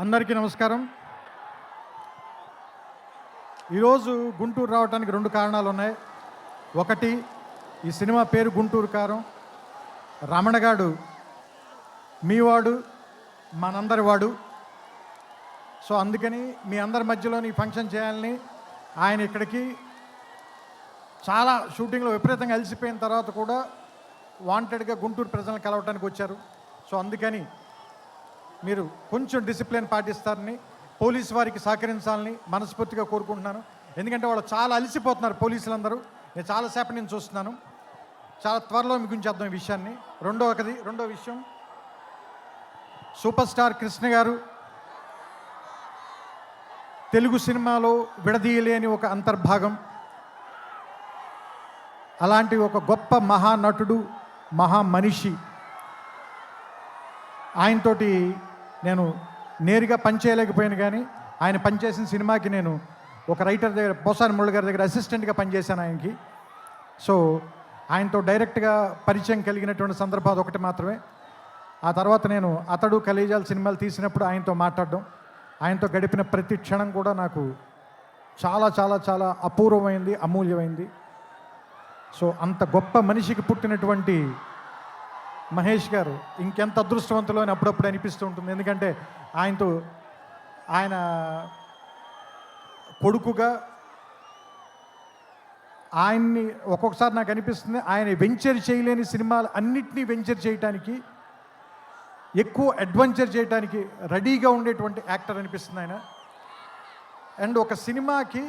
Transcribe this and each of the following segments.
అందరికీ నమస్కారం. ఈరోజు గుంటూరు రావడానికి 2 కారణాలు ఉన్నాయి. ఒకటి, ఈ సినిమా పేరు గుంటూరు కారం. రమణగాడు మీవాడు, మనందరి వాడు. సో అందుకని మీ అందరి మధ్యలోని ఫంక్షన్ చేయాలని ఆయన ఇక్కడికి చాలా షూటింగ్లో విపరీతంగా అలసిపోయిన తర్వాత కూడా వాంటెడ్గా గుంటూరు ప్రజలను కలవటానికి వచ్చారు. సో అందుకని మీరు కొంచెం డిసిప్లిన్ పాటిస్తారని, పోలీసు వారికి సహకరించాలని మనస్ఫూర్తిగా కోరుకుంటున్నాను. ఎందుకంటే వాళ్ళు చాలా అలసిపోతున్నారు పోలీసులందరూ. నేను చాలాసేపు నేను చూస్తున్నాను. చాలా త్వరలో మీకు ఉంచేద్దాం ఈ విషయాన్ని. రెండో విషయం, సూపర్ స్టార్ కృష్ణ గారు తెలుగు సినిమాలో విడదీయలేని ఒక అంతర్భాగం. అలాంటి ఒక గొప్ప మహానటుడు, మహామనిషి. ఆయనతోటి నేను నేరుగా పనిచేయలేకపోయాను, కానీ ఆయన పనిచేసిన సినిమాకి నేను ఒక రైటర్ దగ్గర, పోసాని మురళి గారి దగ్గర అసిస్టెంట్గా పనిచేశాను ఆయనకి. సో ఆయనతో డైరెక్ట్గా పరిచయం కలిగినటువంటి సందర్భాలు ఒకటి మాత్రమే. ఆ తర్వాత నేను అతడు కలేజాల సినిమాలు తీసినప్పుడు ఆయనతో మాట్లాడడం, ఆయనతో గడిపిన ప్రతి క్షణం కూడా నాకు చాలా చాలా చాలా అపూర్వమైంది, అమూల్యమైంది. సో అంత గొప్ప మనిషికి పుట్టినటువంటి మహేష్ గారు ఇంకెంత అదృష్టవంతులు అని అప్పుడప్పుడు అనిపిస్తూ ఉంటుంది. ఎందుకంటే ఆయన కొడుకుగా ఆయన్ని ఒక్కొక్కసారి నాకు అనిపిస్తుంది, ఆయన వెంచర్ చేయలేని సినిమాలు అన్నిటినీ వెంచర్ చేయడానికి, ఎక్కువ అడ్వెంచర్ చేయడానికి రెడీగా ఉండేటువంటి యాక్టర్ అనిపిస్తుంది ఆయన. అండ్ ఒక సినిమాకి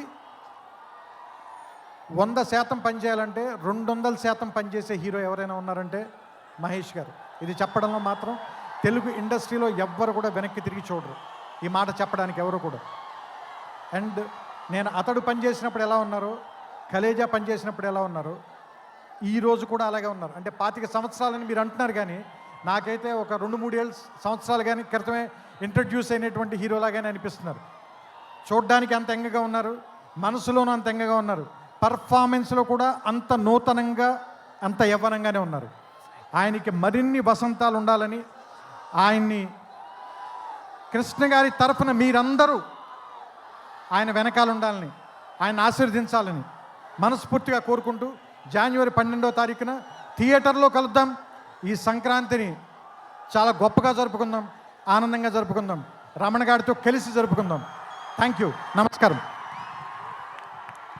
100% పనిచేయాలంటే 200% పనిచేసే హీరో ఎవరైనా ఉన్నారంటే మహేష్ గారు. ఇది చెప్పడంలో మాత్రం తెలుగు ఇండస్ట్రీలో ఎవ్వరు కూడా వెనక్కి తిరిగి చూడరు, ఈ మాట చెప్పడానికి ఎవరు కూడా. అండ్ నేను అతడు పనిచేసినప్పుడు ఎలా ఉన్నారో, కలేజా పనిచేసినప్పుడు ఎలా ఉన్నారో, ఈరోజు కూడా అలాగే ఉన్నారు. అంటే 25 సంవత్సరాలని మీరు అంటున్నారు, కానీ నాకైతే ఒక 2-3 సంవత్సరాలు కానీ క్రితమే ఇంట్రడ్యూస్ అయినటువంటి హీరోలాగానే అనిపిస్తున్నారు. చూడ్డానికి అంత ఎంగగా ఉన్నారు, మనసులోనూ అంత ఎంగగా ఉన్నారు, పర్ఫార్మెన్స్లో కూడా అంత నూతనంగా, అంత యవ్వనంగానే ఉన్నారు. ఆయనకి మరిన్ని వసంతాలు ఉండాలని, ఆయన్ని కృష్ణ గారి తరఫున మీరందరూ ఆయన వెనకాల ఉండాలని, ఆయన ఆశీర్వదించాలని మనస్ఫూర్తిగా కోరుకుంటూ, జనవరి 12వ తారీఖున థియేటర్లో కలుద్దాం. ఈ సంక్రాంతిని చాలా గొప్పగా జరుపుకుందాం, ఆనందంగా జరుపుకుందాం, రమణ గారితో కలిసి జరుపుకుందాం. Thank you. నమస్కారం.